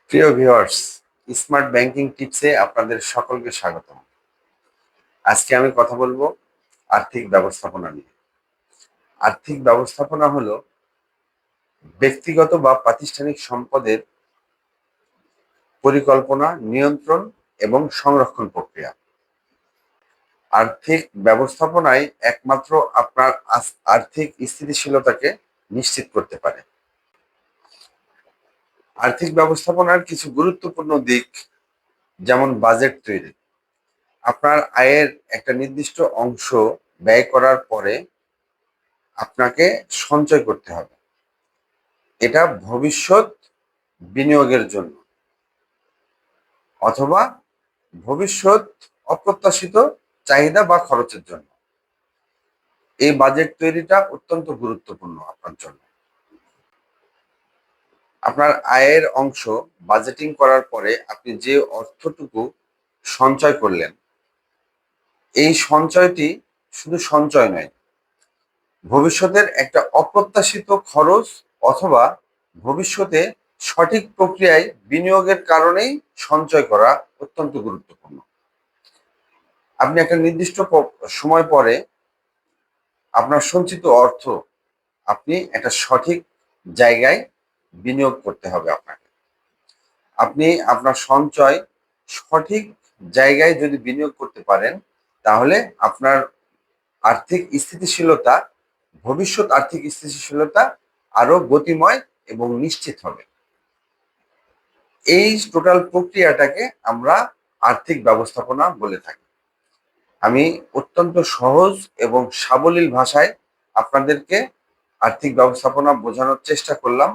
প্রিয় viewers, smart banking টিপসে আপনাদের সকলকে স্বাগতম। আজকে আমি কথা বলবো আর্থিক ব্যবস্থাপনা নিয়ে। আর্থিক ব্যবস্থাপনা হলো ব্যক্তিগত বা প্রাতিষ্ঠানিক সম্পদের পরিকল্পনা, নিয়ন্ত্রণ এবং সংরক্ষণ প্রক্রিয়া। আর্থিক ব্যবস্থাপনায় একমাত্র আপনার আর্থিক স্থিতিশীলতাকে নিশ্চিত করতে পারে। আর্থিক ব্যবস্থাপনার কিছু গুরুত্বপূর্ণ দিক, যেমন বাজেট তৈরি। আপনার আয়ের একটা নির্দিষ্ট অংশ ব্যয় করার পরে আপনাকে সঞ্চয় করতে হবে। এটা ভবিষ্যৎ বিনিয়োগের জন্য অথবা ভবিষ্যৎ অপ্রত্যাশিত চাহিদা বা খরচের জন্য। এই বাজেট তৈরিটা অত্যন্ত গুরুত্বপূর্ণ আপনার জন্য। আপনার আয়ের অংশ বাজেটিং করার পরে আপনি যে অর্থটুকু সঞ্চয় করলেন, এই সঞ্চয়টি শুধু সঞ্চয় নয়, ভবিষ্যতের একটা অপ্রত্যাশিত খরচ অথবা ভবিষ্যতে সঠিক প্রক্রিয়ায় বিনিয়োগের কারণেই সঞ্চয় করা অত্যন্ত গুরুত্বপূর্ণ। আপনি একটা নির্দিষ্ট সময় পরে আপনার সঞ্চিত অর্থ আপনি একটা সঠিক জায়গায় বিনিয়োগ করতে হবে আপনাকে। আপনি আপনার সঞ্চয় সঠিক জায়গায় যদি বিনিয়োগ করতে পারেন, তাহলে আপনার আর্থিক স্থিতিশীলতা, ভবিষ্যৎ আর্থিক স্থিতিশীলতা আরো গতিময় এবং নিশ্চিত হবে। এই টোটাল প্রক্রিয়াটাকে আমরা আর্থিক ব্যবস্থাপনা বলে থাকি। আমি অত্যন্ত সহজ এবং সাবলীল ভাষায় আপনাদেরকে আর্থিক ব্যবস্থাপনা বোঝানোর চেষ্টা করলাম।